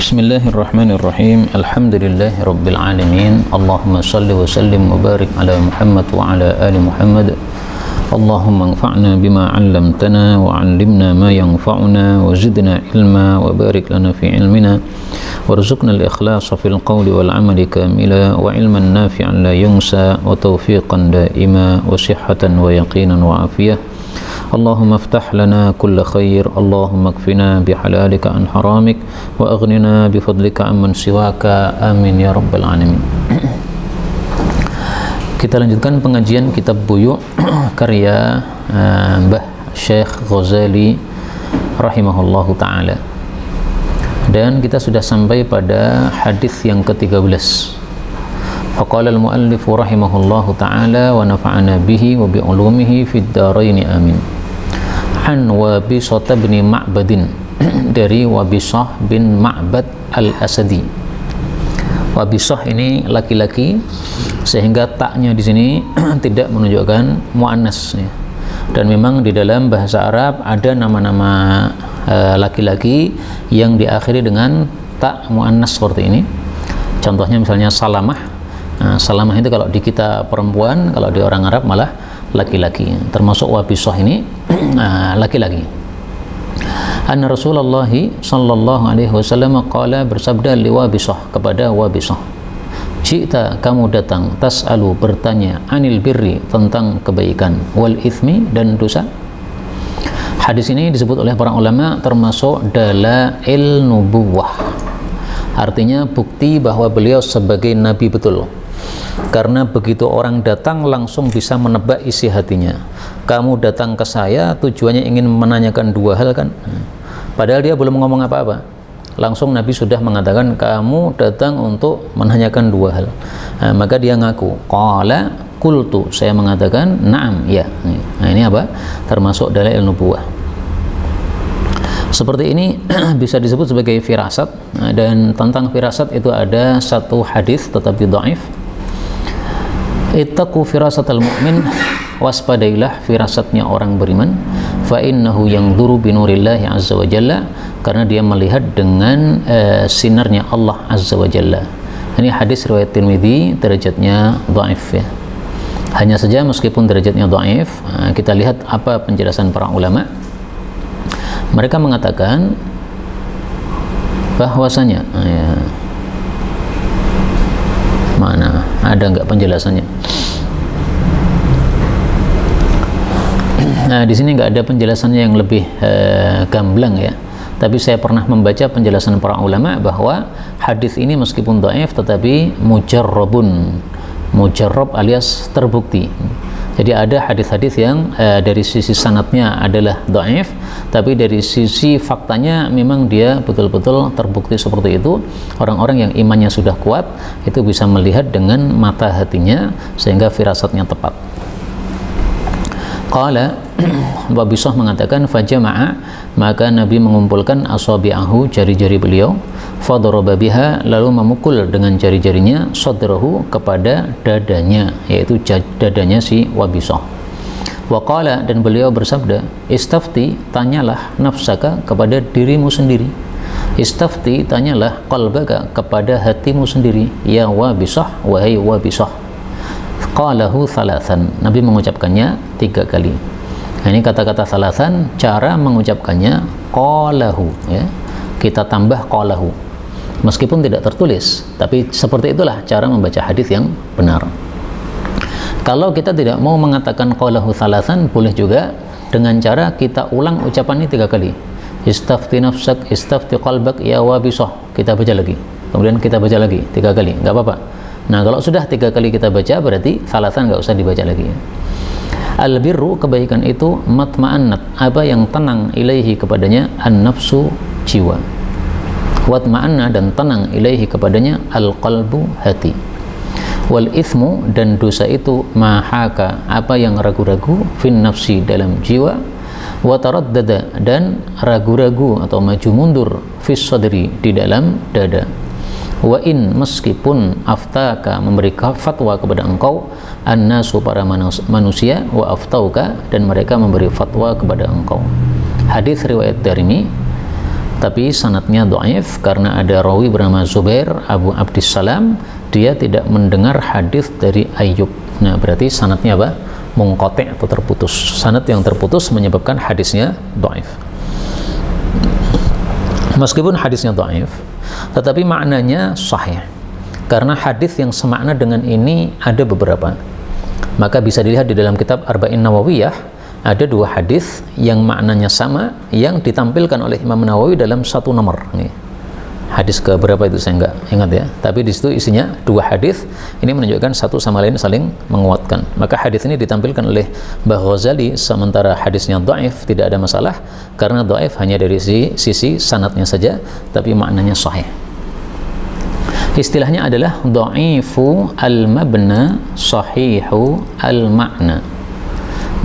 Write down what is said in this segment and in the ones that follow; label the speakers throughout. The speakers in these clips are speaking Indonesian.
Speaker 1: Bismillahirrahmanirrahim. Alhamdulillahi rabbil alamin. Allahumma salli wa sallim wa barik ala Muhammad wa ala ali Muhammad. Allahumma anfa'na bima 'allamtana wa 'allimna ma yanfa'una wa zidna ilma wa barik lana fi ilmina warzuqna al-ikhlasa fil qawli wal 'amali kamila wa ilman nafi'an la yunsa wa tawfiqan daima wa sihhatan wa yaqinan wa afiyah. Allahumma aftah lana kulla khair, Allahumma kfina bihalalika an haramik wa aghnina bifadlika amman siwaka, amin ya rabbal alamin. Kita lanjutkan pengajian kitab Buyu' karya Mbah Syekh Ghazali rahimahullahu ta'ala, dan kita sudah sampai pada hadis yang ke-13. Faqala al-muallif rahimahullahu ta'ala wa nafa'ana bihi wa bi'ulumihi fid dharain amin. An Wabisah bin Ma'badin, dari Wabisah bin Ma'bad al-Asadi. Wabisah ini laki-laki, sehingga taknya di sini tidak menunjukkan muannas ya. Dan memang di dalam bahasa Arab ada nama-nama laki-laki yang diakhiri dengan tak muannas seperti ini. Contohnya misalnya Salamah. Nah, Salamah itu kalau di kita perempuan, kalau di orang Arab malah laki-laki. Termasuk Wabisah ini laki-laki. Anna Rasulullah sallallahu alaihi wasallam qala, bersabda li Wabisah, kepada Wabisah, "Jita, kamu datang, tas'alu, bertanya, anil birri, tentang kebaikan, wal ithmi, dan dosa." Hadis ini disebut oleh para ulama termasuk dalail nubuwah. Artinya bukti bahwa beliau sebagai nabi betul. Karena begitu orang datang langsung bisa menebak isi hatinya. Kamu datang ke saya tujuannya ingin menanyakan dua hal kan? Padahal dia belum ngomong apa-apa, langsung Nabi sudah mengatakan kamu datang untuk menanyakan dua hal. Maka dia ngaku, qala qultu, saya mengatakan na'am, ya. Nah, ini apa? Termasuk dalail nubuwah. Seperti ini bisa disebut sebagai firasat. Dan tentang firasat itu ada satu hadis tetapi dhaif. Ittaqu firasatal mu'min, waspadailah firasatnya orang beriman, fa innahu yanzuru binurillahi azza wa jalla, karena dia melihat dengan sinarnya Allah azza wa jalla. Ini hadis riwayat Tirmidzi, derajatnya dhaif ya. Hanya saja meskipun derajatnya dhaif, kita lihat apa penjelasan para ulama. Mereka mengatakan bahwasanya mana ada nggak penjelasannya? Nah, di sini nggak ada penjelasannya yang lebih gamblang ya. Tapi saya pernah membaca penjelasan para ulama bahwa hadis ini meskipun dhaif tetapi mujarrabun, mujarrab alias terbukti. Jadi ada hadis-hadis yang dari sisi sanadnya adalah dhaif, tapi dari sisi faktanya memang dia betul-betul terbukti seperti itu. Orang-orang yang imannya sudah kuat itu bisa melihat dengan mata hatinya sehingga firasatnya tepat. Qala, Wabisah mengatakan, fajama'a, maka Nabi mengumpulkan asabi'ahu, jari-jari beliau, fadaraba biha, lalu memukul dengan jari-jarinya sadrahu, kepada dadanya, yaitu dadanya si Wabisah. Wa qala, dan beliau bersabda, istafti, tanyalah nafsaka, kepada dirimu sendiri. Istafti, tanyalah qalbaka, kepada hatimu sendiri. Ya Wabisah, wahai Wabisah. Qalahu thalathan, Nabi mengucapkannya 3 kali. Nah, ini kata-kata thalathan, cara mengucapkannya qalahu ya. Kita tambah qalahu. Meskipun tidak tertulis, tapi seperti itulah cara membaca hadis yang benar. Kalau kita tidak mau mengatakan qalahu thalathan, boleh juga dengan cara kita ulang ucapan ini 3 kali. Istafti nafsak, istafti qalbak, ya Wabisah. Kita baca lagi. Kemudian kita baca lagi 3 kali, nggak apa-apa. Nah, kalau sudah 3 kali kita baca, berarti thalathan nggak usah dibaca lagi. Al-birru, kebaikan itu, matma'annat, apa yang tenang, ilaihi, kepadanya, an-nafsu, jiwa. Watma'anna, dan tenang, ilaihi, kepadanya, al-qalbu, hati. Wal ithmu, dan dosa itu, mahaka, apa yang ragu-ragu, fin nafsi, dalam jiwa. Wataraddada, dan ragu-ragu atau maju mundur, fis sadri, di dalam dada. Wa in, meskipun, aftaka, memberi fatwa kepada engkau, annasu, para manusia, wa aftauka, dan mereka memberi fatwa kepada engkau. Hadis riwayat Darimi tapi sanadnya dhaif karena ada rawi bernama Zubair Abu Abdissalam, dia tidak mendengar hadis dari Ayyub. Nah, berarti sanadnya apa? Munqati' atau terputus. Sanad yang terputus menyebabkan hadisnya dhaif. Meskipun hadisnya dhaif, tetapi maknanya sahih. Karena hadis yang semakna dengan ini ada beberapa. Maka bisa dilihat di dalam kitab Arba'in Nawawiyah, ada 2 hadis yang maknanya sama yang ditampilkan oleh Imam Nawawi dalam 1 nomor. Nih. Hadis ke berapa itu saya nggak ingat ya, tapi di situ isinya 2 hadis. Ini menunjukkan satu sama lain saling menguatkan. Maka hadis ini ditampilkan oleh Mbah Ghazali, sementara hadisnya dhaif tidak ada masalah karena dhaif hanya dari sisi sanadnya saja, tapi maknanya sahih. Istilahnya adalah dhaifu al-mabna, sahihu al-ma'na.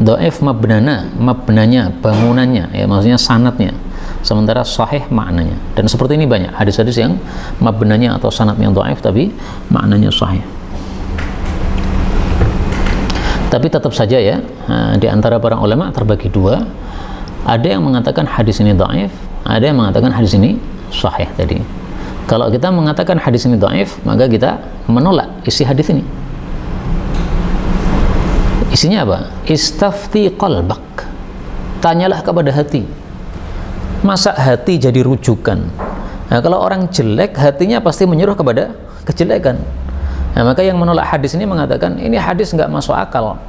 Speaker 1: Dhaif mabnanya, bangunannya, ya maksudnya sanadnya, sementara sahih maknanya. Dan seperti ini banyak hadis-hadis yang mabnanya atau sanadnya dhaif tapi maknanya sahih. Tapi tetap saja ya, di antara para ulama terbagi 2. Ada yang mengatakan hadis ini dhaif, ada yang mengatakan hadis ini sahih tadi. Kalau kita mengatakan hadis ini dhaif, maka kita menolak isi hadis ini. Isinya apa? Istafti qalbak, tanyalah kepada hati. Masa hati jadi rujukan? Nah, kalau orang jelek, hatinya pasti menyuruh kepada kejelekan. Nah, maka yang menolak hadis ini mengatakan ini hadis nggak masuk akal.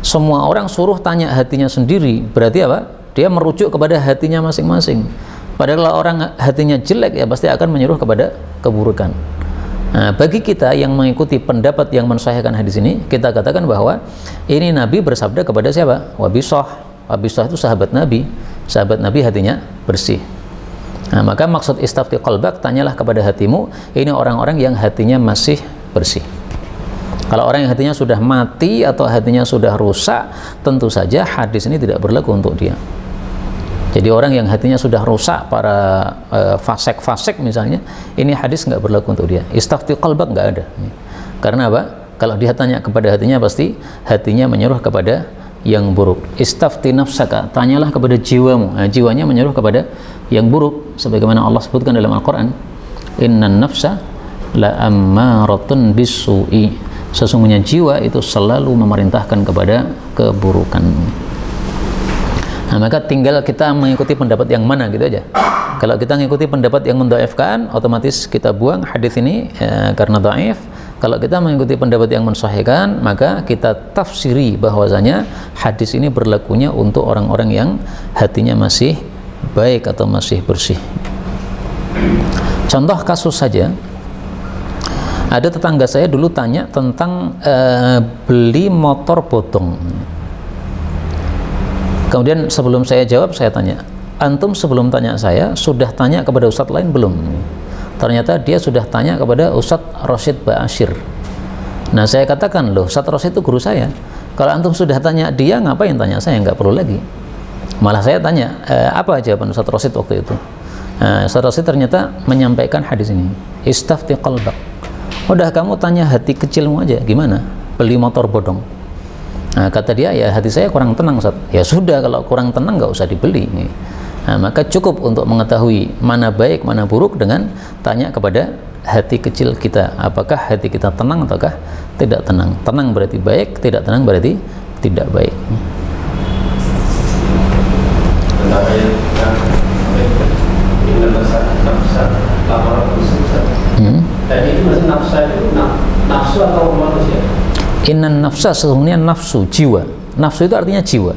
Speaker 1: Semua orang suruh tanya hatinya sendiri, berarti apa? Dia merujuk kepada hatinya masing-masing. Padahal kalau orang hatinya jelek, ya pasti akan menyuruh kepada keburukan. Nah, bagi kita yang mengikuti pendapat yang mensahihkan hadis ini, kita katakan bahwa ini Nabi bersabda kepada siapa? Wabisah. Wabisah itu sahabat Nabi. Sahabat Nabi hatinya bersih. Nah, maka maksud istafti qalbak, tanyalah kepada hatimu. Ini orang-orang yang hatinya masih bersih. Kalau orang yang hatinya sudah mati atau hatinya sudah rusak, tentu saja hadis ini tidak berlaku untuk dia. Jadi orang yang hatinya sudah rusak, para fasik misalnya, ini hadis nggak berlaku untuk dia. Istafti qalbak nggak ada. Karena apa? Kalau dia tanya kepada hatinya, pasti hatinya menyuruh kepada yang buruk. Istafti nafsaka, tanyalah kepada jiwamu. Nah, jiwanya menyuruh kepada yang buruk, sebagaimana Allah sebutkan dalam Al-Quran, innan nafsa la ammaratun bisu'i. Sesungguhnya jiwa itu selalu memerintahkan kepada keburukan. Nah, maka tinggal kita mengikuti pendapat yang mana gitu aja. Kalau kita mengikuti pendapat yang mendhaifkan, otomatis kita buang hadis ini karena dhaif. Kalau kita mengikuti pendapat yang mensahihkan, maka kita tafsiri bahwasanya hadis ini berlakunya untuk orang-orang yang hatinya masih baik atau masih bersih. Contoh kasus saja, ada tetangga saya dulu tanya tentang beli motor bodong. Kemudian sebelum saya jawab, saya tanya, antum sebelum tanya saya sudah tanya kepada ustadz lain belum? Ternyata dia sudah tanya kepada Ustadz Rosyid Ba'asyir. Nah, saya katakan, loh, Ustadz Rosyid itu guru saya. Kalau antum sudah tanya dia, ngapain tanya saya? Nggak perlu lagi. Malah saya tanya, apa jawaban Ustadz Rosyid waktu itu? Ustadz Rosyid ternyata menyampaikan hadis ini. Istafti qalbak. Udah, kamu tanya hati kecilmu aja, gimana? Beli motor bodong. Nah, kata dia, ya hati saya kurang tenang, Ustaz. Ya sudah, kalau kurang tenang nggak usah dibeli. Nah, maka cukup untuk mengetahui mana baik, mana buruk dengan tanya kepada hati kecil kita. Apakah hati kita tenang ataukah tidak tenang? Tenang berarti baik, tidak tenang berarti tidak baik.
Speaker 2: Tadi itu masih nafsu atau manusia?
Speaker 1: Innan nafsa, sesungguhnya nafsu, jiwa. Nafsu itu artinya jiwa.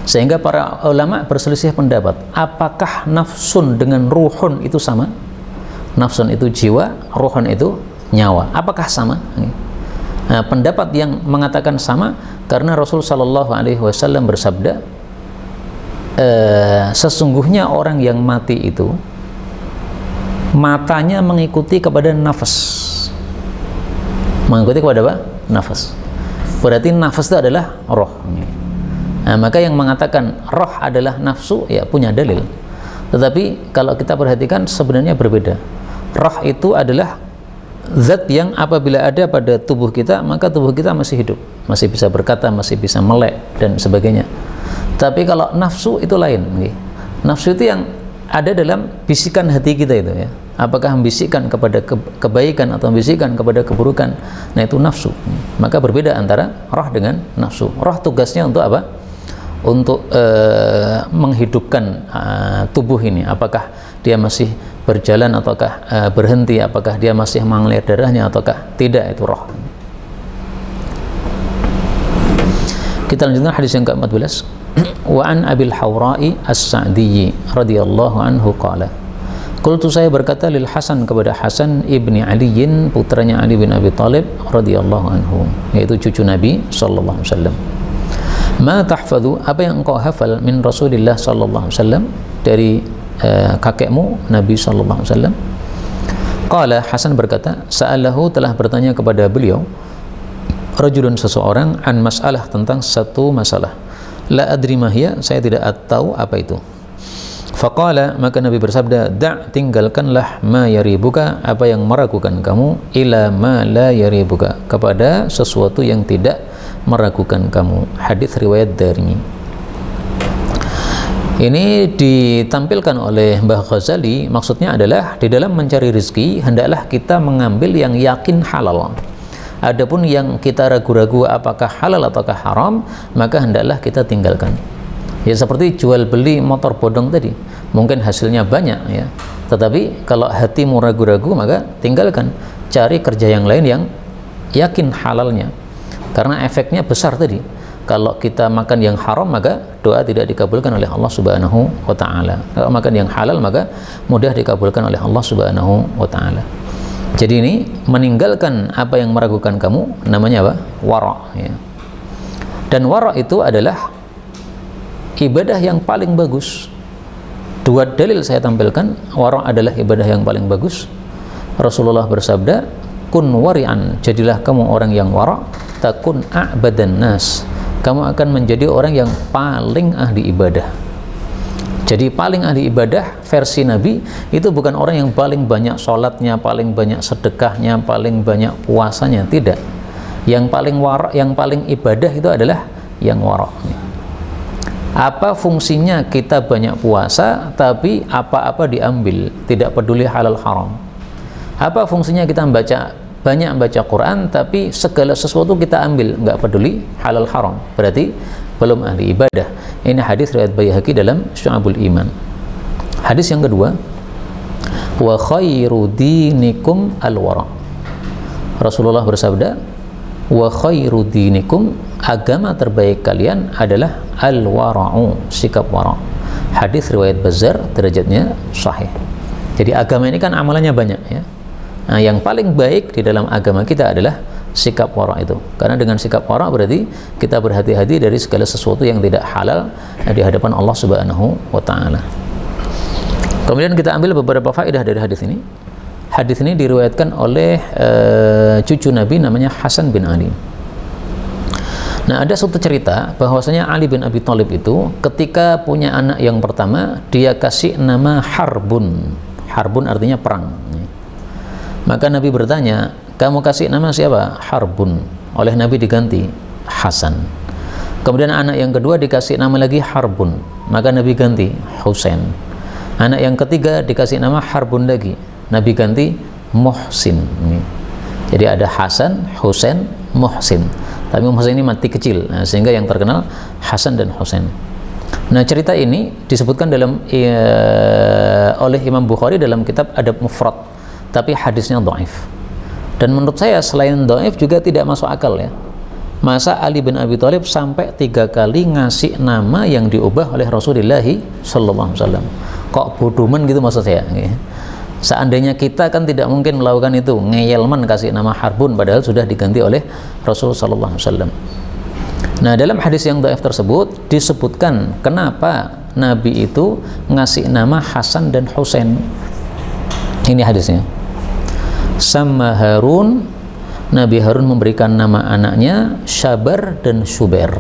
Speaker 1: Sehingga para ulama berselisih pendapat, apakah nafsun dengan ruhun itu sama? Nafsun itu jiwa, ruhun itu nyawa. Apakah sama? Nah, pendapat yang mengatakan sama karena Rasul Shallallahu Alaihi Wasallam bersabda, sesungguhnya orang yang mati itu matanya mengikuti kepada nafas. Mengikuti kepada apa? Nafas. Berarti nafas itu adalah roh. Nah, maka yang mengatakan roh adalah nafsu, ya punya dalil. Tetapi kalau kita perhatikan sebenarnya berbeda. Roh itu adalah zat yang apabila ada pada tubuh kita, maka tubuh kita masih hidup, masih bisa berkata, masih bisa melek dan sebagainya. Tapi kalau nafsu itu lain. Nafsu itu yang ada dalam bisikan hati kita itu ya. Apakah membisikkan kepada kebaikan atau membisikkan kepada keburukan? Nah, itu nafsu. Maka berbeda antara roh dengan nafsu. Roh tugasnya untuk apa? Untuk menghidupkan tubuh ini. Apakah dia masih berjalan ataukah berhenti? Apakah dia masih mengalir darahnya ataukah tidak? Itu roh. Kita lanjutkan hadis yang ke-14. Wa an Abil Hawra'i As-Sa'di radhiyallahu anhu qala, qultu, saya berkata, lil Hasan, kepada Hasan ibni Aliyin, putranya Ali bin Abi Thalib radhiyallahu anhu, yaitu cucu Nabi sallallahu alaihi wasallam, ma tahfadhu, apa yang engkau hafal, min Rasulillah sallallahu alaihi wasallam, dari kakekmu Nabi sallallahu alaihi wasallam. Qala, Hasan berkata, sa'alahu, telah bertanya kepada beliau, rajulun, seseorang, an masalah, tentang satu masalah, la adri mahya, saya tidak tahu apa itu. Faqala, maka Nabi bersabda, da', tinggalkanlah, ma yaribuka, apa yang meragukan kamu, ila ma la yaribuka, kepada sesuatu yang tidak meragukan kamu. Hadis riwayat Darimi. Ini ditampilkan oleh Mbah Ghazali, maksudnya adalah di dalam mencari rezeki hendaklah kita mengambil yang yakin halal. Adapun yang kita ragu-ragu apakah halal ataukah haram, maka hendaklah kita tinggalkan. Ya, seperti jual beli motor bodong tadi, mungkin hasilnya banyak ya, tetapi kalau hatimu ragu-ragu, maka tinggalkan, cari kerja yang lain yang yakin halalnya, karena efeknya besar tadi. Kalau kita makan yang haram, maka doa tidak dikabulkan oleh Allah Subhanahu wa Ta'ala. Kalau makan yang halal, maka mudah dikabulkan oleh Allah Subhanahu wa Ta'ala. Jadi ini meninggalkan apa yang meragukan kamu, namanya apa? Wara' ya. Dan wara' itu adalah ibadah yang paling bagus. Dua dalil saya tampilkan, wara' adalah ibadah yang paling bagus. Rasulullah bersabda, kun wari'an, jadilah kamu orang yang wara', takun a'badan nas, kamu akan menjadi orang yang paling ahli ibadah. Jadi paling ahli ibadah versi Nabi itu bukan orang yang paling banyak sholatnya, paling banyak sedekahnya, paling banyak puasanya, tidak. Yang paling wara', yang paling ibadah itu adalah yang wara'. Apa fungsinya kita banyak puasa tapi apa-apa diambil, tidak peduli halal haram? Apa fungsinya kita banyak baca Quran tapi segala sesuatu kita ambil, nggak peduli halal haram? Berarti belum ahli ibadah. Ini hadis riwayat Baihaqi dalam Syu'abul Iman. Hadis yang kedua, wa khairu dinikum al-wara'. Rasulullah bersabda, wa khairu dinikum, agama terbaik kalian adalah al-wara'u, sikap wara'. Hadis riwayat Bazzar, derajatnya sahih. Jadi agama ini kan amalannya banyak ya. Nah, yang paling baik di dalam agama kita adalah sikap wara' itu. Karena dengan sikap wara' berarti kita berhati-hati dari segala sesuatu yang tidak halal di hadapan Allah Subhanahu wa Ta'ala. Kemudian kita ambil beberapa faedah dari hadis ini. Hadis ini diriwayatkan oleh cucu Nabi namanya Hasan bin Ali. Nah, ada suatu cerita bahwasanya Ali bin Abi Thalib itu ketika punya anak yang pertama, dia kasih nama Harbun. Harbun artinya perang. Maka Nabi bertanya, kamu kasih nama siapa? Harbun. Oleh Nabi diganti Hasan. Kemudian anak yang kedua dikasih nama lagi Harbun, maka Nabi ganti Husain. Anak yang ketiga dikasih nama Harbun lagi, Nabi ganti Muhsin. Jadi ada Hasan, Husain, Muhsin. Tapi Muhsin ini mati kecil, nah, sehingga yang terkenal Hasan dan Husain. Nah, cerita ini disebutkan dalam oleh Imam Bukhari dalam kitab Adab Mufrad, tapi hadisnya dhaif. Dan menurut saya selain dhaif juga tidak masuk akal ya. Masa Ali bin Abi Thalib sampai 3 kali ngasih nama yang diubah oleh Rasulullah sallallahu alaihi wasallam. Kok bodoman gitu maksud saya. Seandainya kita kan tidak mungkin melakukan itu, ngeyelman kasih nama Harbun padahal sudah diganti oleh Rasul sallallahu alaihi wasallam. Nah, dalam hadis yang dhaif tersebut disebutkan kenapa Nabi itu ngasih nama Hasan dan Husain. Ini hadisnya. Sama Harun, Nabi Harun memberikan nama anaknya Syabar dan Syubair.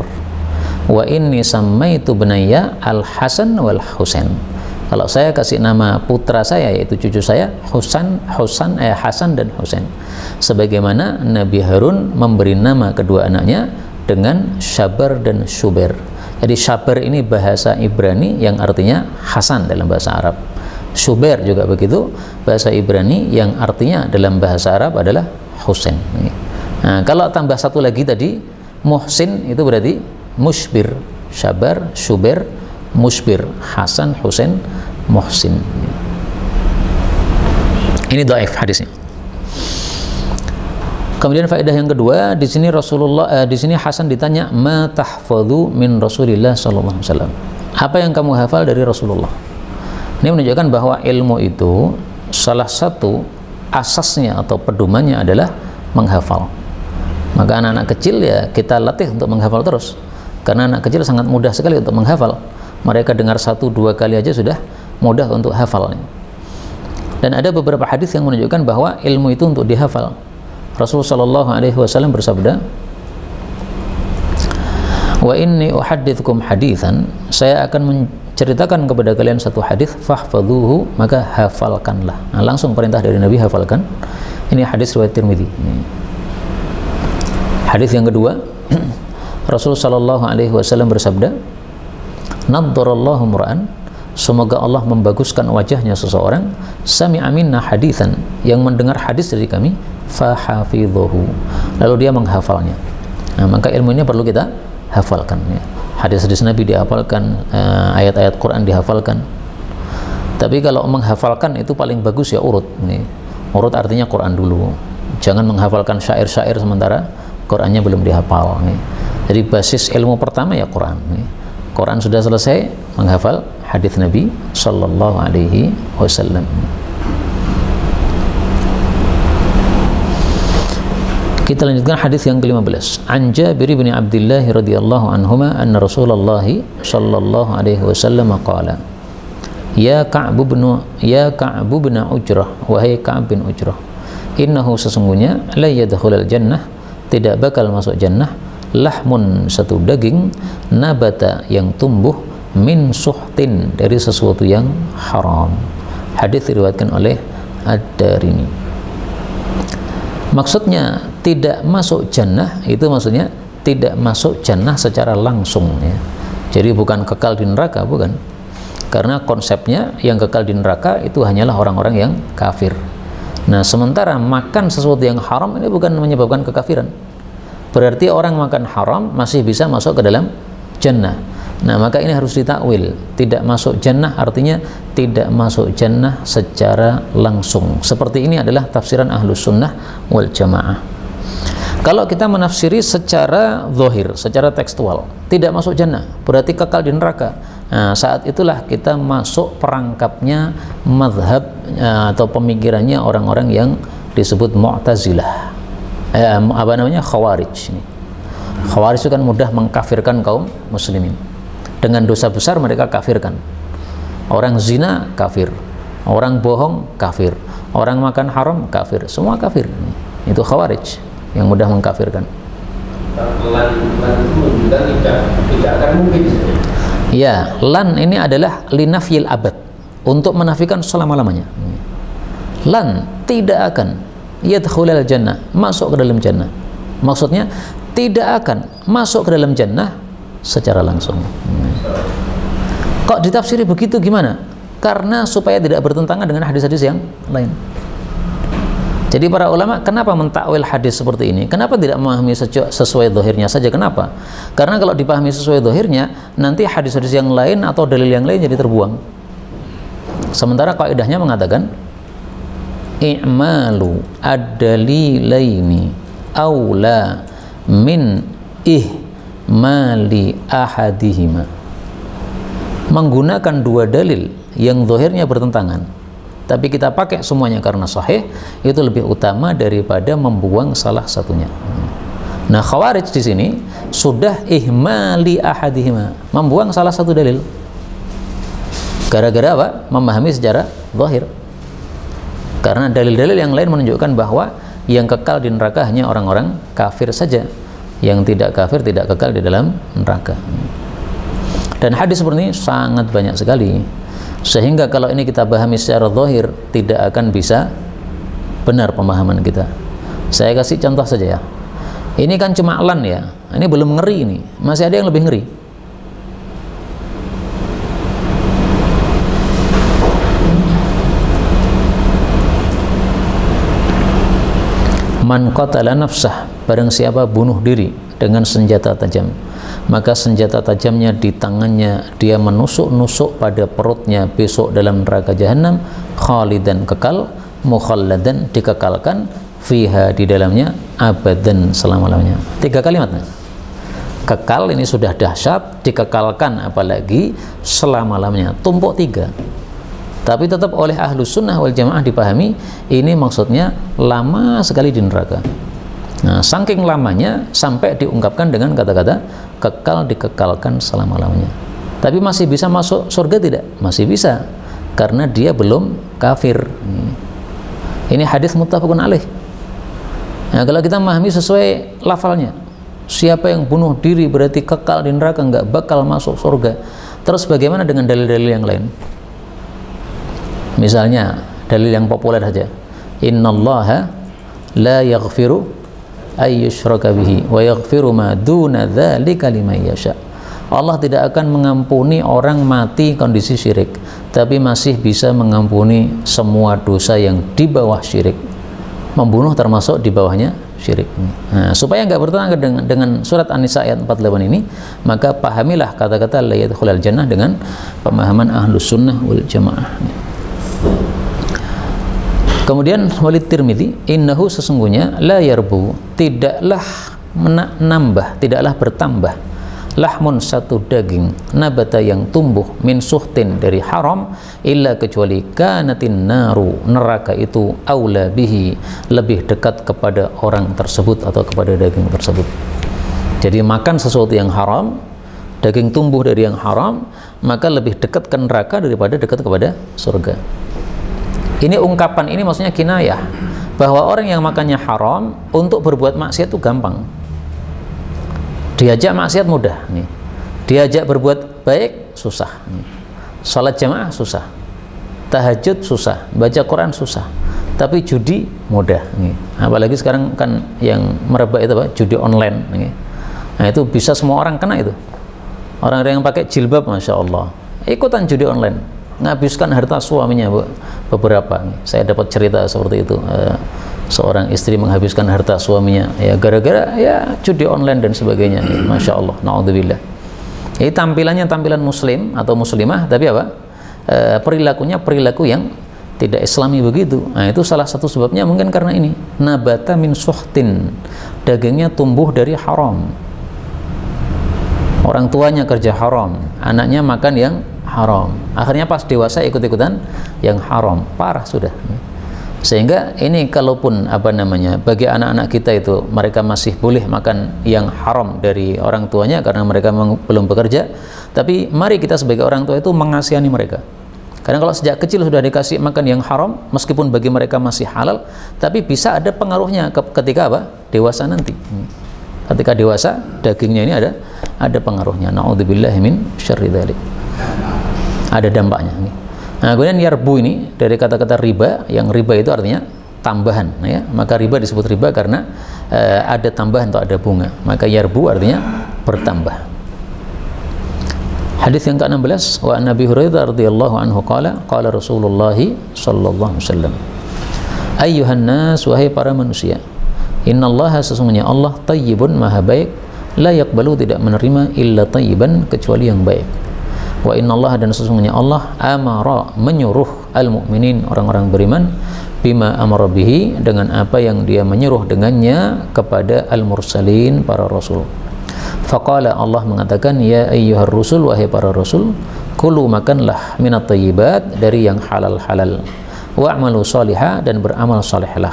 Speaker 1: Wa inni sammaitu bunayya Al-Hasan wal Husain. Kalau saya kasih nama putra saya, yaitu cucu saya, Hasan dan Husain. Sebagaimana Nabi Harun memberi nama kedua anaknya dengan Syabar dan Syubair. Jadi Syabar ini bahasa Ibrani yang artinya Hasan dalam bahasa Arab. Syubair juga begitu, bahasa Ibrani yang artinya dalam bahasa Arab adalah Husain. Nah, kalau tambah satu lagi tadi Muhsin, itu berarti Mushbir. Syabar, Syubair, Mushbir. Hasan, Husain, Muhsin. Ini dhaif hadisnya. Kemudian faedah yang kedua, di sini di sini Hasan ditanya, "Ma tahfadzu min Rasulillah sallallahu alaihi wasallam?" Apa yang kamu hafal dari Rasulullah? Ini menunjukkan bahwa ilmu itu salah satu asasnya atau pedomannya adalah menghafal. Maka anak-anak kecil ya kita latih untuk menghafal terus. Karena anak kecil sangat mudah sekali untuk menghafal. Mereka dengar 1-2 kali aja sudah mudah untuk hafalnya. Dan ada beberapa hadis yang menunjukkan bahwa ilmu itu untuk dihafal. Rasulullah Shallallahu Alaihi Wasallam bersabda, "Wa inni uhaddithukum haditsan," saya akan menceritakan kepada kalian satu hadis, "fahfadhuhu," maka hafalkanlah. Nah, langsung perintah dari Nabi, hafalkan. Ini hadis riwayat Tirmidzi. Hadis yang kedua, Rasulullah Shallallahu Alaihi Wasallam bersabda, "Naddarallahu mura'an," semoga Allah membaguskan wajahnya seseorang, "sami'a minna haditsan," yang mendengar hadis dari kami, "fahafidhuhu," lalu dia menghafalnya. Nah, maka ilmu ini perlu kita hafalkan ya. Hadis-hadis Nabi dihafalkan, ayat-ayat Quran dihafalkan. Tapi kalau menghafalkan itu paling bagus ya urut nih. Urut artinya Quran dulu. Jangan menghafalkan syair-syair sementara Qurannya belum dihafal nih. Jadi basis ilmu pertama ya Quran nih. Quran sudah selesai, menghafal hadis Nabi sallallahu alaihi wasallam. Kita lanjutkan hadis yang ke-15. An Jabir bin Abdullah radhiyallahu anhuma anna Rasulullah sallallahu alaihi wasallam qala, Ya Ka'b bin Ujrah, wahai Ka'b bin Ujrah, innahu sesungguhnya la yadkhulul jannah, tidak bakal masuk jannah, lahmun satu daging, nabata yang tumbuh, min suhtin dari sesuatu yang haram. Hadis diriwayatkan oleh Ad-Darimi. Maksudnya tidak masuk jannah itu maksudnya tidak masuk jannah secara langsung ya. Jadi bukan kekal di neraka, bukan. Karena konsepnya yang kekal di neraka itu hanyalah orang-orang yang kafir. Nah, sementara makan sesuatu yang haram ini bukan menyebabkan kekafiran. Berarti orang makan haram masih bisa masuk ke dalam jannah. Nah, maka ini harus ditakwil. Tidak masuk jannah artinya tidak masuk jannah secara langsung. Seperti ini adalah tafsiran Ahlus Sunnah wal Jamaah. Kalau kita menafsiri secara zahir, secara tekstual, tidak masuk jannah, berarti kekal di neraka. Nah, saat itulah kita masuk perangkapnya mazhab atau pemikirannya orang-orang yang disebut Mu'tazilah. Khawarij. Khawarij itu kan mudah mengkafirkan kaum muslimin. Dengan dosa besar mereka kafirkan. Orang zina kafir, orang bohong kafir, orang makan haram kafir, semua kafir. Itu Khawarij yang mudah mengkafirkan.
Speaker 2: Lan itu tidak akan mungkin.
Speaker 1: Ya, lan ini adalah linafyil abad, untuk menafikan selama-lamanya. Lan tidak akan yadkhulul jannah, masuk ke dalam jannah. Maksudnya tidak akan masuk ke dalam jannah secara langsung. Kok ditafsiri begitu gimana? Karena supaya tidak bertentangan dengan hadis-hadis yang lain. Jadi para ulama kenapa mentakwil hadis seperti ini? Kenapa tidak memahami sesuai zahirnya saja? Kenapa? Karena kalau dipahami sesuai zahirnya, nanti hadis-hadis yang lain atau dalil yang lain jadi terbuang. Sementara kaidahnya mengatakan i'malu ad-dalilaini aula min ihmali ahadihima. Menggunakan dua dalil yang zahirnya bertentangan, tapi kita pakai semuanya karena sahih, itu lebih utama daripada membuang salah satunya. Nah, Khawarij di sini sudah ihmali ahadihima, membuang salah satu dalil. Gara-gara apa? Memahami secara zahir. Karena dalil-dalil yang lain menunjukkan bahwa yang kekal di neraka hanya orang-orang kafir saja. Yang tidak kafir tidak kekal di dalam neraka. Dan hadis seperti ini sangat banyak sekali. Sehingga kalau ini kita pahami secara zahir, tidak akan bisa benar pemahaman kita. Saya kasih contoh saja ya. Ini kan cuma lan ya. Ini belum ngeri ini. Masih ada yang lebih ngeri. Man qatala nafsah, barang siapa bunuh diri dengan senjata tajam, maka senjata tajamnya di tangannya, dia menusuk-nusuk pada perutnya besok dalam neraka jahanam, khalidan kekal, mukhalladan dikekalkan, fiha di dalamnya, abadan selama-lamanya. 3 kalimatnya. Kekal ini sudah dahsyat, dikekalkan apalagi selama-lamanya, tumpuk 3. Tapi tetap oleh ahlus sunnah wal jamaah dipahami ini maksudnya lama sekali di neraka. Nah, saking lamanya sampai diungkapkan dengan kata-kata kekal, dikekalkan selama-lamanya. Tapi masih bisa masuk surga tidak? Masih bisa, karena dia belum kafir. Ini hadis muttafaqun alaih. Nah, kalau kita memahami sesuai lafalnya, siapa yang bunuh diri berarti kekal di neraka, nggak bakal masuk surga. Terus bagaimana dengan dalil-dalil yang lain? Misalnya dalil yang populer saja, innallaha la yaghfiru ay yushraka bihi wa yaghfiru ma duna dzalika liman yasha. Allah tidak akan mengampuni orang mati kondisi syirik, tapi masih bisa mengampuni semua dosa yang di bawah syirik. Membunuh termasuk di bawahnya syirik. Nah, supaya nggak bertentangan dengan surat An-Nisa ayat 48 ini, maka pahamilah kata-kata la yadkhulul jannah dengan pemahaman ahlus sunnah wal jamaah. Kemudian walid Tirmidzi, innahu sesungguhnya la yarbu, tidaklah menambah, tidaklah bertambah, lahmun satu daging, nabata yang tumbuh, min suhtin dari haram, illa kecuali kanatin naru, neraka itu aula bihi, lebih dekat kepada orang tersebut atau kepada daging tersebut. Jadi makan sesuatu yang haram, daging tumbuh dari yang haram, maka lebih dekat ke neraka daripada dekat kepada surga. Ini ungkapan ini maksudnya kinayah bahwa orang yang makannya haram untuk berbuat maksiat itu gampang. Diajak maksiat mudah nih. Diajak berbuat baik susah nih. Salat jamaah susah. Tahajud susah, baca Quran susah. Tapi judi mudah nih. Apalagi sekarang kan yang merebak itu apa? Judi online nih. Nah, itu bisa semua orang kena itu. Orang-orang yang pakai jilbab, masya Allah, ikutan judi online, menghabiskan harta suaminya beberapa. Saya dapat cerita seperti itu, seorang istri menghabiskan harta suaminya ya gara-gara ya judi online dan sebagainya. Masya Allah, naudzubillah. Ini tampilannya tampilan muslim atau muslimah, tapi apa? Perilakunya perilaku yang tidak islami begitu. Nah, itu salah satu sebabnya mungkin karena ini, nabata min suhtin, dagingnya tumbuh dari haram. Orang tuanya kerja haram, anaknya makan yang haram, akhirnya pas dewasa ikut-ikutan yang haram, parah sudah. Sehingga ini kalaupun apa namanya, bagi anak-anak kita itu mereka masih boleh makan yang haram dari orang tuanya karena mereka belum bekerja, tapi mari kita sebagai orang tua itu mengasihani mereka. Karena kalau sejak kecil sudah dikasih makan yang haram, meskipun bagi mereka masih halal, tapi bisa ada pengaruhnya ketika apa? Dewasa nanti. Ketika dewasa, dagingnya ini ada pengaruhnya. Na'udzubillahi min syarri dzalik. Ada dampaknya. Nah, kemudian yarbu ini dari kata-kata riba, yang riba itu artinya tambahan, ya. Maka riba disebut riba karena ada tambahan atau ada bunga. Maka yarbu artinya bertambah. Hadis yang ke-16, wa Nabi Hurairah radhiyallahu anhu qala Rasulullah sallallahu alaihi wasallam, ayyuhan nas, wahai para manusia, innallaha, sesungguhnya Allah, tayyibun, maha baik, la yaqbalu, tidak menerima, illa tayyiban, kecuali yang baik. Wa innallaha, dan sesungguhnya Allah, amara, menyuruh, al-mu'minin, orang-orang beriman, bima amara bihi, dengan apa yang dia menyuruh dengannya kepada al-mursalin, para rasul. Faqala, Allah mengatakan, ya ayyuhar rusul, wahai para rasul, kulu, makanlah, minat tayyibat, dari yang halal-halal, wa'malu salihah, dan beramal salihlah.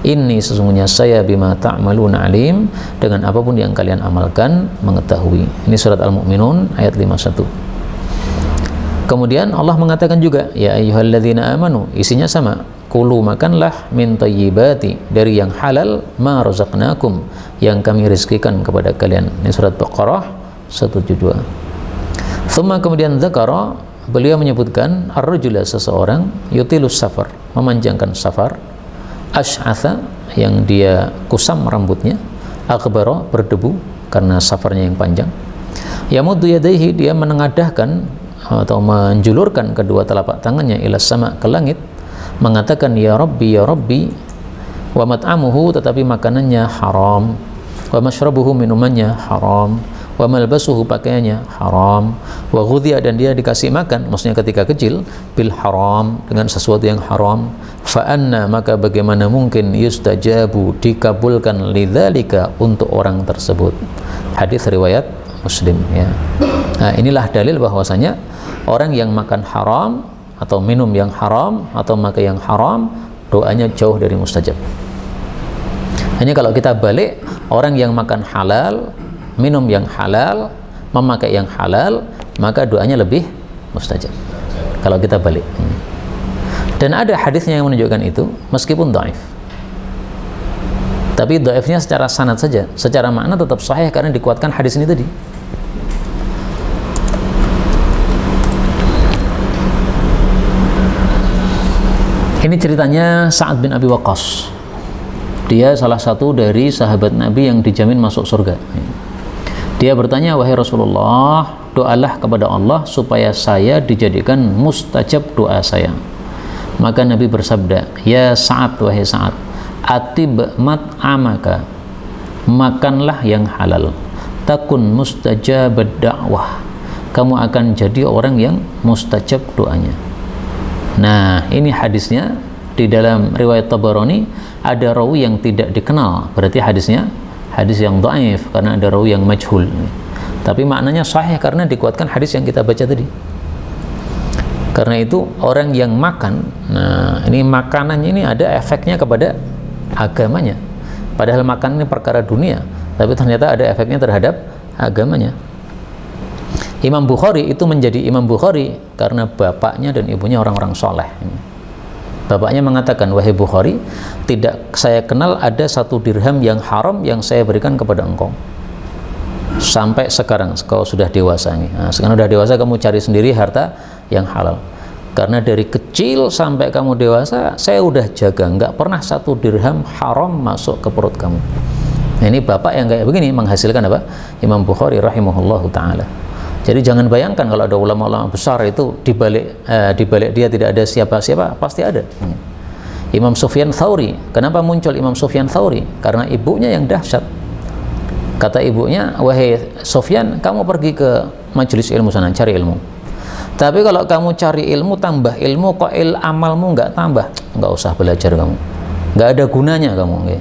Speaker 1: Ini sesungguhnya saya bima ta'maluna alim, dengan apapun yang kalian amalkan mengetahui. Ini surat Al-Mu'minun ayat 51. Kemudian Allah mengatakan juga, ya ayyuhalladzina amanu, isinya sama, kulu, makanlah, min tayyibati, dari yang halal, ma razaqnakum, yang kami rizkikan kepada kalian. Ini surat Baqarah 172. Thumma, kemudian dzakara, beliau menyebutkan ar-rajula, seseorang, yutilus safar, memanjangkan safar, ash'atha, yang dia kusam rambutnya, akbara, berdebu karena safarnya yang panjang, yamuddu yadaihi, dia menengadahkan atau menjulurkan kedua telapak tangannya, ila sama, ke langit, mengatakan ya Rabbi, Wa mat'amuhu, tetapi makanannya haram. Wa mashrabuhu, minumannya haram. Wa malbasuhu, pakaiannya haram. Wa ghudhiya, dan dia dikasih makan, maksudnya ketika kecil, bil haram, dengan sesuatu yang haram. Fa anna, maka bagaimana mungkin yustajabu, dikabulkan, lidzalika, untuk orang tersebut. Hadis riwayat Muslim, ya. Nah, inilah dalil bahwasanya orang yang makan haram atau minum yang haram atau makan yang haram, doanya jauh dari mustajab. Hanya kalau kita balik, orang yang makan halal, minum yang halal, memakai yang halal, maka doanya lebih mustajab. Kalau kita balik. Dan ada hadisnya yang menunjukkan itu, meskipun dhaif. Tapi dhaifnya secara sanad saja, secara makna tetap sahih karena dikuatkan hadis ini tadi. Ini ceritanya Sa'ad bin Abi Waqqas. Dia salah satu dari sahabat Nabi yang dijamin masuk surga. Dia bertanya, wahai Rasulullah, doalah kepada Allah supaya saya dijadikan mustajab doa saya. Maka Nabi bersabda, ya Sa'ad, wahai Sa'ad, atib mat'amaka, makanlah yang halal, takun mustajab dakwah, kamu akan jadi orang yang mustajab doanya. Nah, ini hadisnya di dalam riwayat Tabarani ada rawi yang tidak dikenal, berarti hadisnya hadis yang dhaif karena ada rawi yang majhul. Tapi maknanya sahih karena dikuatkan hadis yang kita baca tadi. Karena itu orang yang makan, nah ini makanannya ini ada efeknya kepada agamanya. Padahal makan ini perkara dunia, tapi ternyata ada efeknya terhadap agamanya. Imam Bukhari itu menjadi Imam Bukhari karena bapaknya dan ibunya orang-orang soleh. Bapaknya mengatakan, wahai Bukhari, tidak saya kenal ada 1 dirham yang haram yang saya berikan kepada engkau. Sampai sekarang, kau sudah dewasa nih. Nah, sekarang sudah dewasa, kamu cari sendiri harta yang halal. Karena dari kecil sampai kamu dewasa, saya udah jaga, nggak pernah 1 dirham haram masuk ke perut kamu. Nah, ini bapak yang kayak begini menghasilkan apa? Imam Bukhari rahimahullahu ta'ala. Jadi jangan bayangkan kalau ada ulama-ulama besar itu dibalik dia tidak ada siapa-siapa, pasti ada. Imam Sufyan Tsauri, kenapa muncul Imam Sufyan Tsauri? Karena ibunya yang dahsyat. Kata ibunya, wahai Sufyan, kamu pergi ke majelis ilmu sana, cari ilmu. Tapi kalau kamu cari ilmu, tambah ilmu, kok amalmu nggak tambah, nggak usah belajar kamu. Nggak ada gunanya kamu.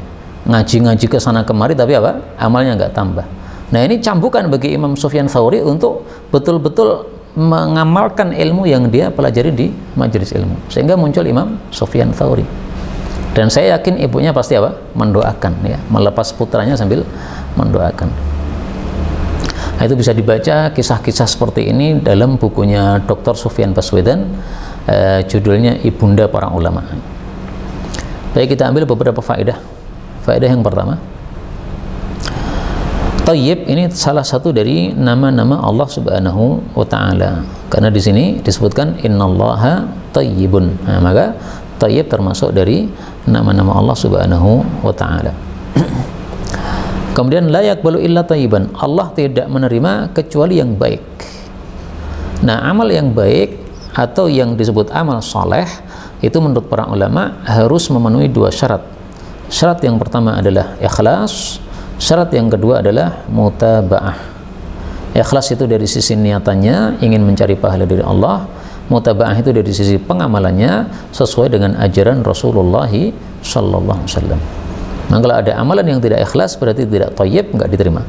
Speaker 1: Ngaji-ngaji ke sana kemari, tapi apa? Amalnya nggak tambah. Nah, ini cambukan bagi Imam Sufyan Tsauri untuk betul-betul mengamalkan ilmu yang dia pelajari di majelis ilmu, sehingga muncul Imam Sufyan Tsauri. Dan saya yakin ibunya pasti apa? Mendoakan, ya, melepas putranya sambil mendoakan. Nah, itu bisa dibaca kisah-kisah seperti ini dalam bukunya Dr. Sufyan Baswedan, judulnya Ibunda Para Ulama. Baik, kita ambil beberapa faedah. Faedah yang pertama, Tayyib ini salah satu dari nama-nama Allah Subhanahu wa Ta'ala. Karena di sini disebutkan innallaha tayyibun. Nah, maka tayyib termasuk dari nama-nama Allah Subhanahu wa Ta'ala. Kemudian la yaqbalu illa tayyiban. Allah tidak menerima kecuali yang baik. Nah, amal yang baik atau yang disebut amal soleh itu menurut para ulama harus memenuhi 2 syarat. Syarat yang pertama adalah ikhlas. Syarat yang kedua adalah mutaba'ah. Ikhlas itu dari sisi niatannya ingin mencari pahala dari Allah. Mutaba'ah itu dari sisi pengamalannya sesuai dengan ajaran Rasulullah sallallahu alaihi wasallam. Nah, kalau ada amalan yang tidak ikhlas berarti tidak thayyib, enggak diterima.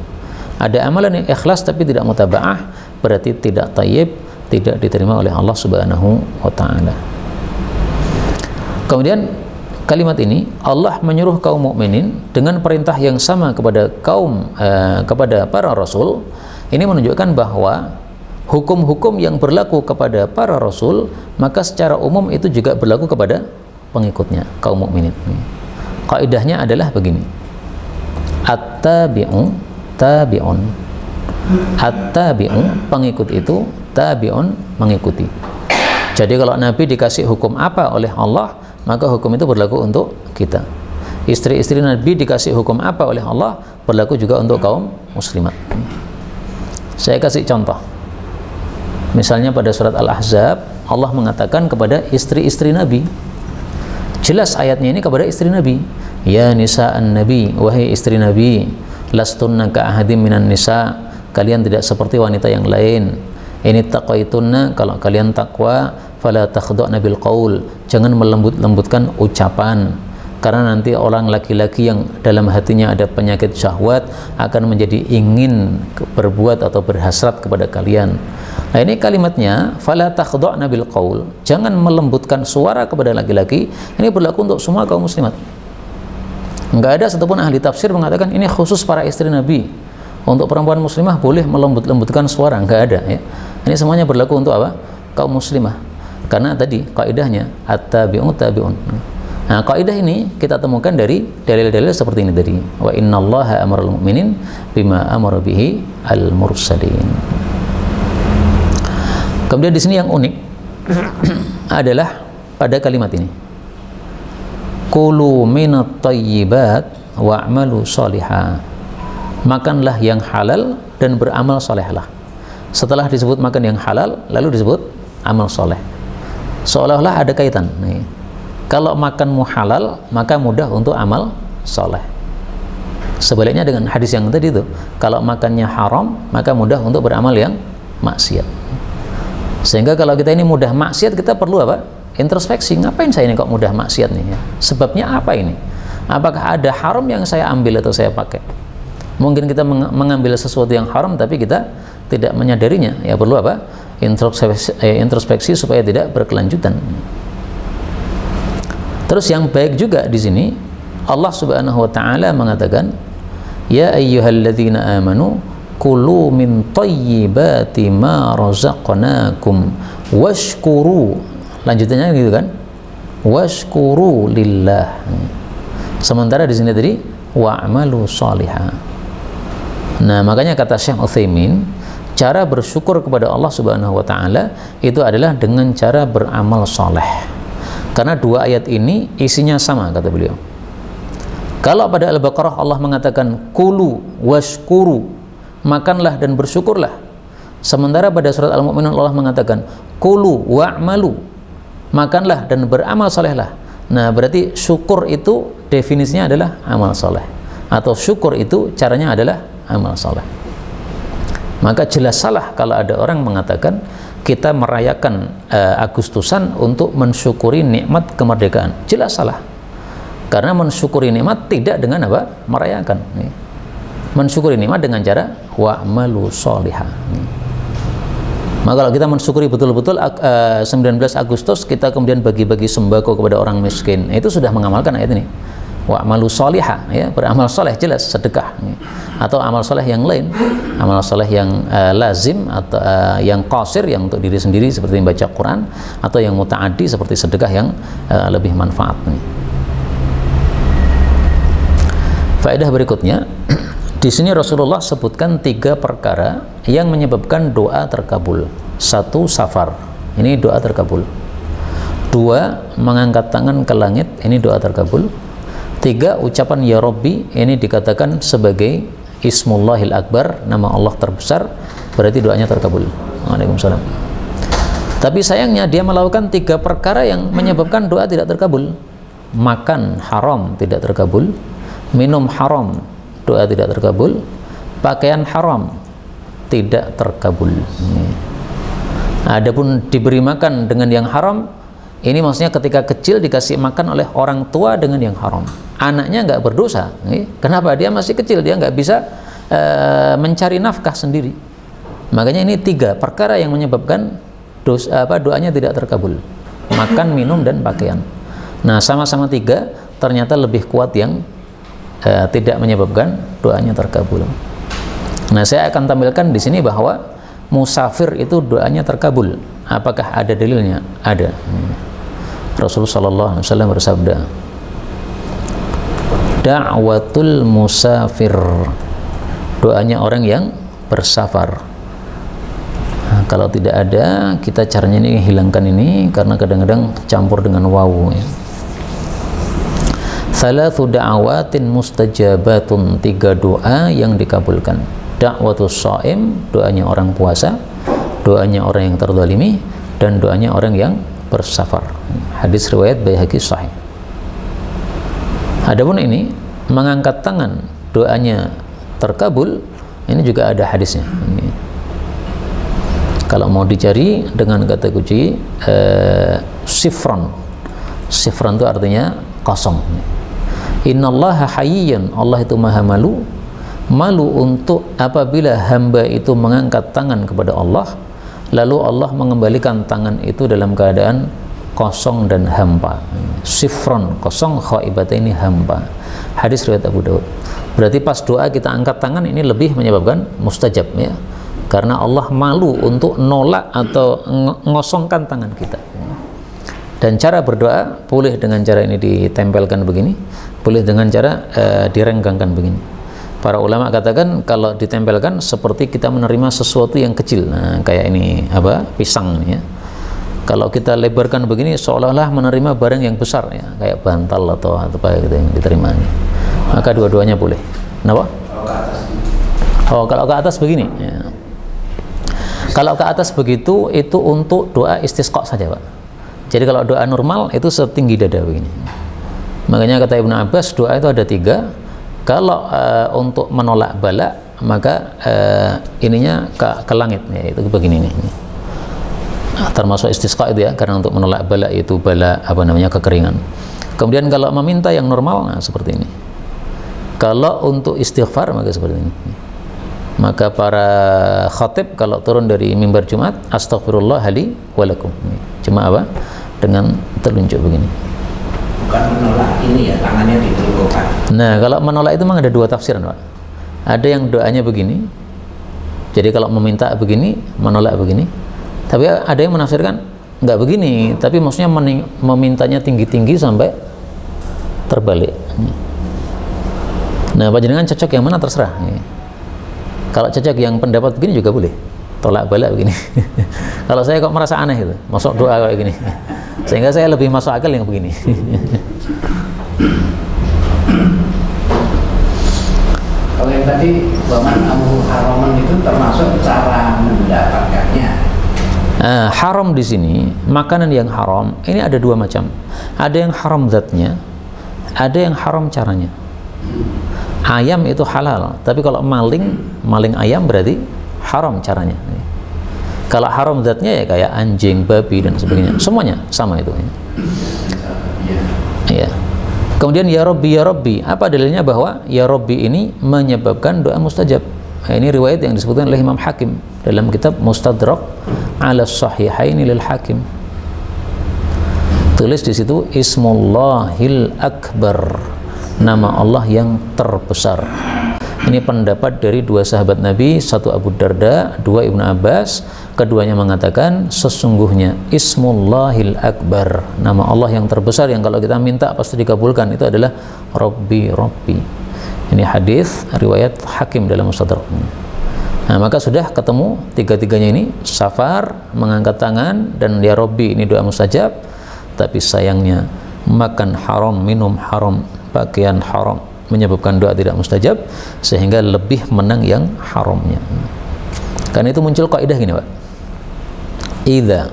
Speaker 1: Ada amalan yang ikhlas tapi tidak mutaba'ah berarti tidak thayyib, tidak diterima oleh Allah Subhanahu wa Ta'ala. Kemudian kalimat ini, Allah menyuruh kaum mukminin dengan perintah yang sama kepada kepada para rasul. Ini menunjukkan bahwa hukum-hukum yang berlaku kepada para rasul, maka secara umum itu juga berlaku kepada pengikutnya, kaum mukminin. Kaidahnya adalah begini. At-tabi'u tabi'un. At-tabi'u, pengikut itu, tabi'un, mengikuti. Jadi kalau Nabi dikasih hukum apa oleh Allah, maka hukum itu berlaku untuk kita. Istri-istri Nabi dikasih hukum apa oleh Allah, berlaku juga untuk kaum muslimat. Saya kasih contoh. Misalnya pada surat Al-Ahzab, Allah mengatakan kepada istri-istri Nabi. Jelas ayatnya ini kepada istri Nabi. ya nisa'an nabi, wahai istri nabi, lastunna ka ahadim minan nisa, kalian tidak seperti wanita yang lain. Ini taqwaitunna, kalau kalian takwa, fala takhda'na bil qaul, jangan melembut-lembutkan ucapan, karena nanti orang laki-laki yang dalam hatinya ada penyakit syahwat akan menjadi ingin berbuat atau berhasrat kepada kalian. Nah, ini kalimatnya fala takhda'na bil qaul, jangan melembutkan suara kepada laki-laki. Ini berlaku untuk semua kaum muslimat. Enggak ada satupun ahli tafsir mengatakan ini khusus para istri Nabi. Untuk perempuan muslimah boleh melembut-lembutkan suara, enggak ada ya. Ini semuanya berlaku untuk apa? Kaum muslimah. Karena tadi kaidahnya at-tabi'un tabi'un. Nah, kaidah ini kita temukan dari dalil-dalil seperti ini tadi. Wa innallaha amaral mu'minin bima amara bihi al-mursalin. Kemudian di sini yang unik adalah pada kalimat ini. Kulu minat thayyibat wa'malu sholihah. Makanlah yang halal dan beramal solehlah. Setelah disebut makan yang halal, lalu disebut amal soleh. Seolah-olah ada kaitan. Nih. Kalau makanmu halal, maka mudah untuk amal soleh. Sebaliknya dengan hadis yang tadi itu, kalau makannya haram, maka mudah untuk beramal yang maksiat. Sehingga kalau kita ini mudah maksiat, kita perlu apa? Introspeksi. Ngapain saya ini kok mudah maksiat nih? Ya? Sebabnya apa ini? Apakah ada haram yang saya ambil atau saya pakai? Mungkin kita mengambil sesuatu yang haram, tapi kita tidak menyadarinya. Ya perlu apa? Introspeksi supaya tidak berkelanjutan. Terus yang baik juga di sini Allah Subhanahu wa taala mengatakan, ya ayyuhalladzina amanu kulu min thayyibati ma razaqnakum washkuru. Lanjutannya gitu kan? Washkuru lillah. Sementara di sini tadi wa'malu sholihah. Nah, makanya kata Syekh Utsaimin, cara bersyukur kepada Allah Subhanahu wa taala itu adalah dengan cara beramal soleh. Karena dua ayat ini isinya sama, kata beliau. Kalau pada Al-Baqarah Allah mengatakan kulu washkuru, makanlah dan bersyukurlah. Sementara pada surat Al-Mu'minun Allah mengatakan kulu wa'malu, makanlah dan beramal solehlah. Nah, berarti syukur itu definisinya adalah amal soleh, atau syukur itu caranya adalah amal soleh. Maka jelas salah kalau ada orang mengatakan kita merayakan Agustusan untuk mensyukuri nikmat kemerdekaan. Jelas salah. Karena mensyukuri nikmat tidak dengan apa? Merayakan. Mensyukuri nikmat dengan cara wa'malu sholihah. Maka kalau kita mensyukuri betul-betul 19 Agustus kita kemudian bagi-bagi sembako kepada orang miskin, itu sudah mengamalkan ayat ini. Wa'malu sholihah, ya, beramal soleh, jelas sedekah. Atau amal soleh yang lain, amal soleh yang lazim atau yang qasir, yang untuk diri sendiri seperti membaca Quran, atau yang muta'addi seperti sedekah yang lebih manfaat. Faedah berikutnya, di sini Rasulullah sebutkan 3 perkara yang menyebabkan doa terkabul. 1, safar, ini doa terkabul. 2, mengangkat tangan ke langit, ini doa terkabul. 3, ucapan ya Rabbi, ini dikatakan sebagai Ismullahil Akbar, nama Allah terbesar, berarti doanya terkabul. Waalaikumsalam. Tapi sayangnya dia melakukan 3 perkara yang menyebabkan doa tidak terkabul. Makan haram tidak terkabul, minum haram doa tidak terkabul, pakaian haram tidak terkabul. Adapun diberi makan dengan yang haram, ini maksudnya ketika kecil dikasih makan oleh orang tua dengan yang haram. Anaknya nggak berdosa. Kenapa? Dia masih kecil, dia nggak bisa mencari nafkah sendiri. Makanya ini 3 perkara yang menyebabkan doanya tidak terkabul. Makan, minum, dan pakaian. Nah, sama-sama 3 ternyata lebih kuat yang tidak menyebabkan doanya terkabul. Nah, saya akan tampilkan di sini bahwa musafir itu doanya terkabul. Apakah ada dalilnya? Ada. Rasulullah SAW bersabda, da'watul musafir, doanya orang yang bersafar. Nah, kalau tidak ada, kita caranya ini hilangkan ini, karena kadang-kadang campur dengan wawu, ya. Salathu da'awatin mustajabatun, 3 doa yang dikabulkan. Da'watus shaim, doanya orang puasa, doanya orang yang terzalimi, dan doanya orang yang bersafar. Hadis riwayat Baihaqi sahih. Adapun ini mengangkat tangan doanya terkabul, ini juga ada hadisnya. Ini. Kalau mau dicari dengan kata kunci sifron. Sifron itu artinya kosong. Innallaha hayyun, Allah itu maha malu. Malu untuk apabila hamba itu mengangkat tangan kepada Allah, lalu Allah mengembalikan tangan itu dalam keadaan kosong dan hampa. Sifron, kosong, khaibata ini hampa. Hadis riwayat Abu Daud. Berarti pas doa kita angkat tangan ini lebih menyebabkan mustajab ya. Karena Allah malu untuk nolak atau ngosongkan tangan kita. Dan cara berdoa boleh dengan cara ini ditempelkan begini, boleh dengan cara direnggangkan begini. Para ulama katakan kalau ditempelkan seperti kita menerima sesuatu yang kecil. Nah, kayak ini apa? Pisang ini ya. Kalau kita lebarkan begini seolah-olah menerima barang yang besar ya, kayak bantal atau apa gitu yang diterima ini. Maka dua-duanya boleh. Kenapa? Oh, kalau ke atas begini ya. Kalau ke atas begitu itu untuk doa istisqa saja, Pak. Jadi kalau doa normal itu setinggi dada begini. Makanya kata Ibnu Abbas doa itu ada 3. Kalau untuk menolak bala maka ininya ke langit ya, itu begini nih. Termasuk istisqa itu ya, karena untuk menolak bala itu bala apa namanya kekeringan. Kemudian kalau meminta yang normal nah seperti ini. Kalau untuk istighfar maka seperti ini. Maka para khatib kalau turun dari mimbar Jumat, astaghfirullah li wa lakum. Cuma apa? Dengan telunjuk begini.
Speaker 2: Bukan menolak ini ya, tangannya ditundukkan.
Speaker 1: Nah, kalau menolak itu memang ada 2 tafsiran, Pak. Ada yang doanya begini. Jadi kalau meminta begini, menolak begini. Tapi ada yang menafsirkan enggak begini, tapi maksudnya memintanya tinggi-tinggi sampai terbalik. Nah, panjenengan cocok yang mana terserah. Kalau cocok yang pendapat begini juga boleh. Tolak balik begini. Kalau saya kok merasa aneh itu, masuk doa kayak gini. Sehingga saya lebih masuk akal yang begini.
Speaker 2: Kalau yang tadi waman amru haraman itu termasuk cara mendapatkannya.
Speaker 1: Haram di sini, makanan yang haram ini ada 2 macam. Ada yang haram zatnya, ada yang haram caranya. Ayam itu halal, tapi kalau maling ayam berarti haram caranya. Kalau haram zatnya ya kayak anjing, babi dan sebagainya, semuanya sama itu. Ya. Kemudian ya Rabbi, apa dalilnya bahwa ya Rabbi ini menyebabkan doa mustajab? Ini riwayat yang disebutkan oleh Imam Hakim dalam kitab Mustadrak ala Sahihaini lil Hakim. Tulis di situ Ismullahil Akbar, nama Allah yang terbesar. Ini pendapat dari 2 sahabat Nabi, 1 Abu Darda, 2 Ibnu Abbas. Keduanya mengatakan sesungguhnya Ismullahil Akbar, nama Allah yang terbesar yang kalau kita minta pasti dikabulkan, itu adalah Rabbi. Ini hadis riwayat Hakim dalam Mustadrak. Nah, maka sudah ketemu 3-tiganya ini, safar, mengangkat tangan, dan ya Rabbi ini doa mustajab. Tapi sayangnya makan haram, minum haram, pakaian haram menyebabkan doa tidak mustajab, sehingga lebih menang yang haramnya. Karena itu muncul kaidah gini, Pak. Idza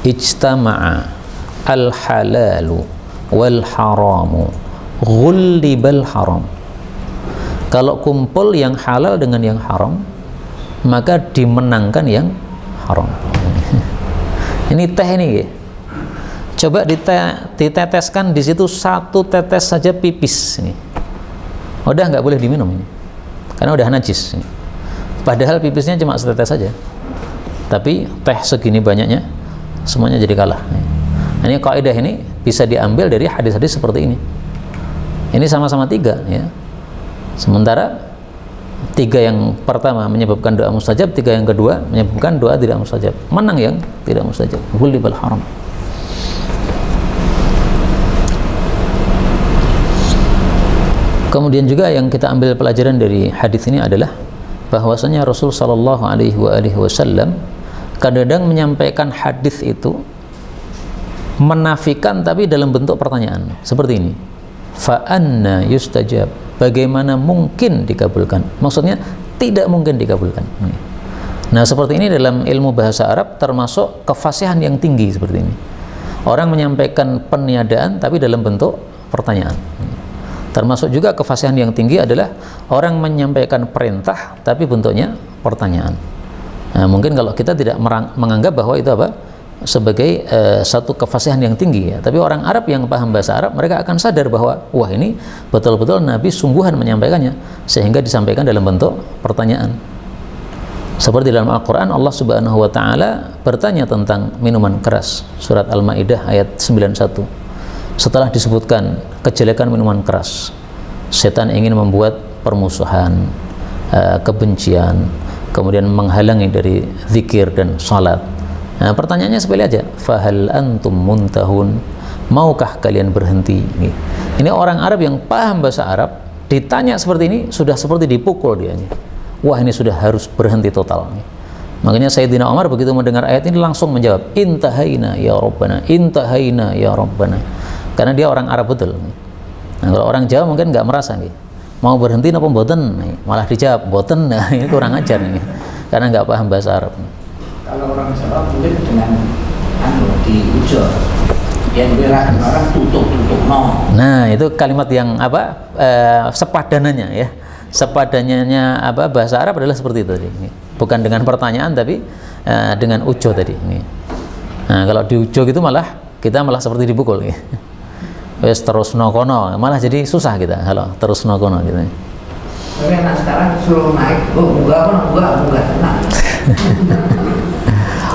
Speaker 1: ijtama'a al-halalu wal haramu ghullibal haram. Kalau kumpul yang halal dengan yang haram, maka dimenangkan yang haram. Ini teh ini ya. Coba diteteskan di situ 1 tetes saja pipis ini. Udah nggak boleh diminum ini, karena udah najis. Padahal pipisnya cuma setetes saja, tapi teh segini banyaknya, semuanya jadi kalah. Ini kaidah ini bisa diambil dari hadis-hadis seperti ini. Ini sama-sama 3 ya. Sementara 3 yang pertama menyebabkan doa mustajab, 3 yang kedua menyebabkan doa tidak mustajab. Menang yang tidak mustajab. Ghulibal haram. Kemudian juga yang kita ambil pelajaran dari hadis ini adalah bahwasanya Rasul sallallahu alaihi wasallam kadang-kadang menyampaikan hadis itu menafikan tapi dalam bentuk pertanyaan seperti ini. Fa anna yustajab, bagaimana mungkin dikabulkan? Maksudnya tidak mungkin dikabulkan. Nah, seperti ini dalam ilmu bahasa Arab termasuk kefasihan yang tinggi seperti ini. Orang menyampaikan peniadaan tapi dalam bentuk pertanyaan. Termasuk juga kefasihan yang tinggi adalah orang menyampaikan perintah tapi bentuknya pertanyaan. Nah, mungkin kalau kita tidak menganggap bahwa itu apa sebagai satu kefasihan yang tinggi ya, tapi orang Arab yang paham bahasa Arab mereka akan sadar bahwa wah ini betul-betul Nabi sungguhan menyampaikannya sehingga disampaikan dalam bentuk pertanyaan. Seperti dalam Al-Quran Allah Subhanahu wa Ta'ala bertanya tentang minuman keras, surat Al-Maidah ayat 91. Setelah disebutkan kejelekan minuman keras, setan ingin membuat permusuhan, kebencian, kemudian menghalangi dari zikir dan salat. Nah, pertanyaannya sepele aja, fahal antum muntahun, maukah kalian berhenti? Ini orang Arab yang paham bahasa Arab ditanya seperti ini sudah seperti dipukul dia. Wah, ini sudah harus berhenti total. Makanya Sayyidina Umar begitu mendengar ayat ini langsung menjawab, intahaina ya Rabbana, intahaina ya Rabbana. Karena dia orang Arab betul. Nah, kalau orang Jawa mungkin nggak merasa nih, mau berhenti apa boten, malah dijawab boten. Nah, ini kurang ajar nih, karena nggak paham bahasa Arab.
Speaker 2: Kalau orang Jawa mungkin dengan di ujo, yang bela orang tutup no.
Speaker 1: Nah, itu kalimat yang apa sepadanannya ya, sepadannya apa bahasa Arab adalah seperti itu tadi. Bukan dengan pertanyaan tapi dengan ujo tadi. Nah, kalau di ujo gitu kita malah seperti dipukul. Wes terus nokono, malah jadi susah kita kalau terus nokono gitu.
Speaker 2: Tapi anak sekarang suruh naik, enggak tenang.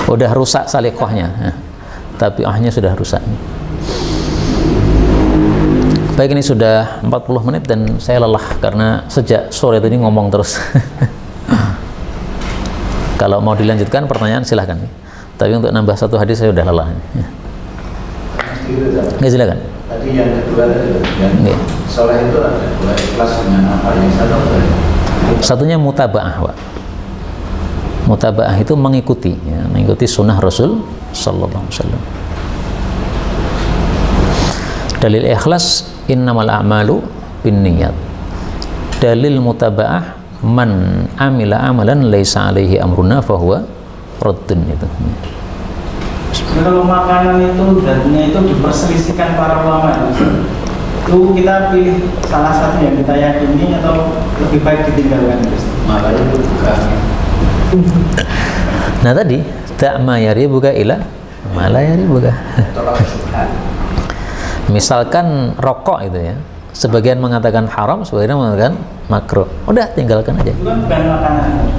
Speaker 1: Udah rusak salikohnya, tapi ahnya sudah rusak. Baik, ini sudah 40 menit dan saya lelah karena sejak sore tadi ngomong terus. Kalau mau dilanjutkan pertanyaan silahkan. Tapi untuk nambah satu hadis saya udah lelah. Nggak, silakan.
Speaker 2: Tadi yang kedua tadi yang soleh itu ada dua, ikhlas dengan apa yang satu?
Speaker 1: Satunya mutaba'ah, Pak. Mutaba'ah itu mengikuti, ya, mengikuti sunnah Rasul Sallallahu Alaihi Wasallam. Dalil ikhlas innamal a'malu binniyat. Dalil mutaba'ah man amila amalan laisa alaihi amruna fahuwa raddun itu.
Speaker 3: Kalau makanan itu dagingnya itu diperselisihkan para ulama itu kita pilih salah satu yang kita yakini atau lebih baik ditinggalkan?
Speaker 2: Makanya itu bukan.
Speaker 1: Nah tadi ta'ma yaribuka ila ma la yaribuka. Misalkan rokok itu ya, sebagian mengatakan haram, sebagian mengatakan makruh. Udah tinggalkan aja.
Speaker 3: Itu kan bukan makanan.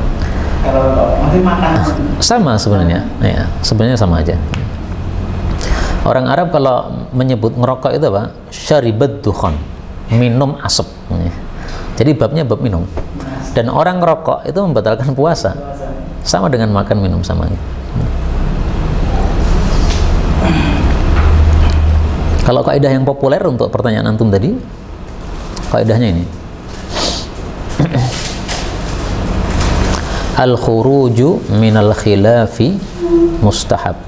Speaker 3: Kalau masih makanan
Speaker 1: sama sebenarnya, ya, sebenarnya sama aja. Orang Arab kalau menyebut ngerokok itu apa? Syaribat dukhan, minum asap. Jadi babnya bab minum. Dan orang ngerokok itu membatalkan puasa. Sama dengan makan minum sama. Kalau kaidah yang populer untuk pertanyaan antum tadi, kaidahnya ini. Al-khuruju minal khilafi mustahab.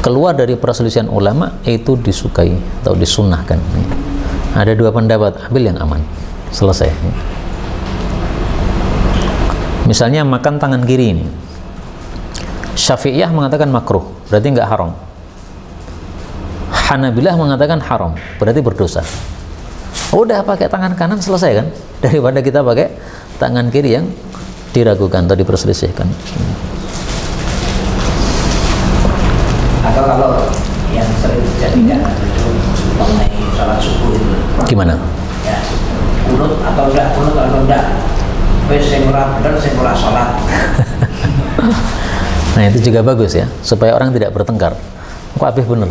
Speaker 1: Keluar dari perselisihan ulama itu disukai atau disunnahkan. Ada dua pendapat, ambil yang aman. Selesai. Misalnya makan tangan kiri ini. Syafi'iyah mengatakan makruh, berarti nggak haram. Hanabilah mengatakan haram, berarti berdosa. Udah pakai tangan kanan selesai kan? Daripada kita pakai tangan kiri yang diragukan atau diperselisihkan.
Speaker 2: Atau kalau yang sering terjadi kan itu mengenai sholat subuh itu.
Speaker 1: Gimana?
Speaker 2: Ya, kunut atau enggak? Wes sing ora bener sing ora sholat.
Speaker 1: Nah itu juga bagus ya, supaya orang tidak bertengkar. Kok habis bener?